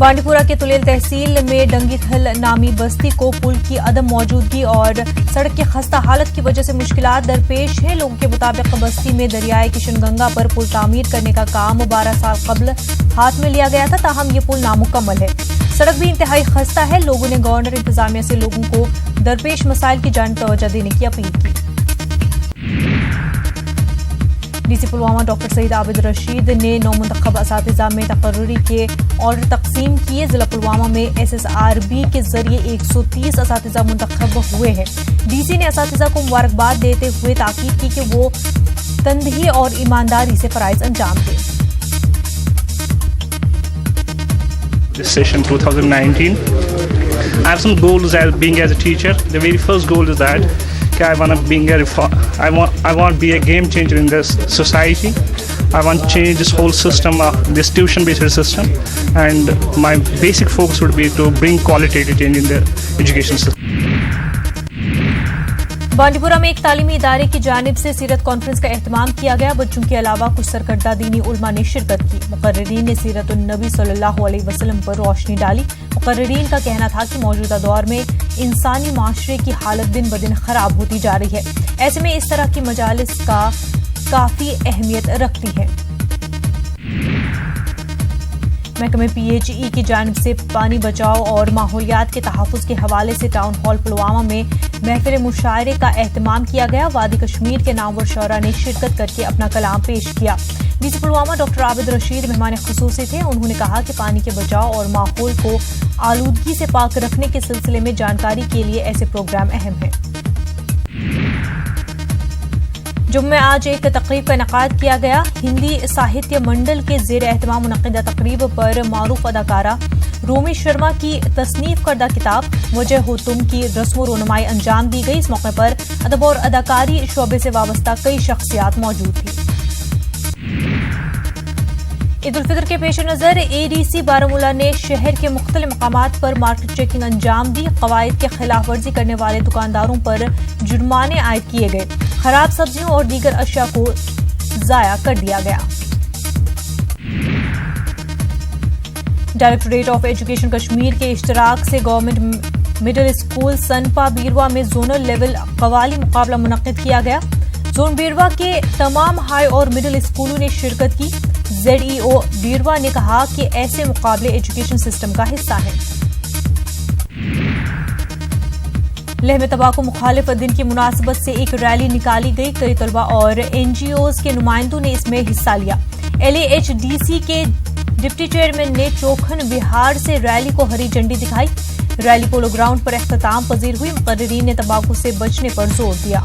بانڈی پورہ کے تلیل تحصیل میں ڈنگی تھل نامی بستی کو پل کی عدم موجودگی اور سڑک کی خستہ حالت کی وجہ سے مشکلات درپیش ہیں۔ لوگوں کے مطابق بستی میں دریائے کشن گنگا پر پل تعمیر کرنے کا کام 12 سال قبل ہاتھ میں لیا گیا تھا، تاہم یہ پل نامکمل ہے۔ سڑک بھی انتہائی خستہ ہے۔ لوگوں نے گورنر انتظامیہ سے لوگوں کو درپیش مسائل کی جانب توجہ دینے کی اپیل کی۔ ڈی سی پلوامہ ڈاکٹر سعید عابد رشید نے نومنتخب اساتذہ میں تقرری کے آرڈر تقسیم کیے۔ ضلع پلوامہ میں SSRB کے ذریعے 130 اساتذہ منتخب ہوئے ہیں۔ ڈی سی نے اساتذہ کو مبارکباد دیتے ہوئے تاکید کی کہ وہ تندہی اور ایمانداری سے فرائض انجام دیں۔ This session 2019, I have some goals as being as a teacher. The very first goal is that I want to be a game changer in this society. I want to change this whole system of this tuition-based system, and my basic focus would be to bring qualitative change in the education system. بانڈی پورہ میں ایک تعلیمی ادارے کی جانب سے سیرت کانفرنس کا اہتمام کیا گیا۔ بچوں کے علاوہ کچھ سرکردہ دینی علماء نے شرکت کی۔ مقررین نے سیرت النبی صلی اللہ علیہ وسلم پر روشنی ڈالی۔ مقررین کا کہنا تھا کہ موجودہ دور میں انسانی معاشرے کی حالت دن بدن خراب ہوتی جا رہی ہے، ایسے میں اس طرح کی مجالس کا کافی اہمیت رکھتی ہے۔ محکمہ PHE کی جانب سے پانی بچاؤ اور ماحولیات کے تحفظ کے حوالے سے ٹاؤن ہال پلوامہ میں محفل مشاعرے کا اہتمام کیا گیا۔ وادی کشمیر کے نامور شعراء نے شرکت کر کے اپنا کلام پیش کیا۔ ڈی سی پلوامہ ڈاکٹر عابد رشید مہمان خصوصی تھے۔ انہوں نے کہا کہ پانی کے بچاؤ اور ماحول کو آلودگی سے پاک رکھنے کے سلسلے میں جانکاری کے لیے ایسے پروگرام اہم ہیں۔ جموں میں آج ایک تقریب کا انعقاد کیا گیا۔ ہندی ساہتیہ منڈل کے زیر اہتمام منعقدہ تقریب پر معروف اداکارہ رومی شرما کی تصنیف کردہ کتاب وجہ ہو تم کی رسم و رونمائی انجام دی گئی۔ اس موقع پر ادب اور اداکاری شعبے سے وابستہ کئی شخصیات موجود تھیں۔ عید الفطر کے پیش نظر ADC بارہمولہ نے شہر کے مختلف مقامات پر مارکیٹ چیکنگ انجام دی۔ قواعد کی خلاف ورزی کرنے والے دکانداروں پر جرمانے عائد کیے گئے۔ خراب سبزیوں اور دیگر اشیاء کو ضائع کر دیا گیا۔ ڈائریکٹوریٹ آف ایجوکیشن کشمیر کے اشتراک سے گورنمنٹ مڈل اسکول سنپا بیروا میں زونل لیول قوالی مقابلہ منعقد کیا گیا۔ زون بیروا کے تمام ہائی اور مڈل اسکولوں نے شرکت کی۔ ZEO بیروا نے کہا کہ ایسے مقابلے ایجوکیشن سسٹم کا حصہ ہیں۔ لیہ میں تمباکو مخالف دن کی مناسبت سے ایک ریلی نکالی گئی۔ کئی طلباء اور NGOز کے نمائندوں نے اس میں حصہ لیا۔ LAHDC کے ڈپٹی چیئرمین نے چوکھن بہار سے ریلی کو ہری جھنڈی دکھائی۔ ریلی پولو گراؤنڈ پر اختتام پذیر ہوئی۔ مقررین نے تمباکو سے بچنے پر زور دیا۔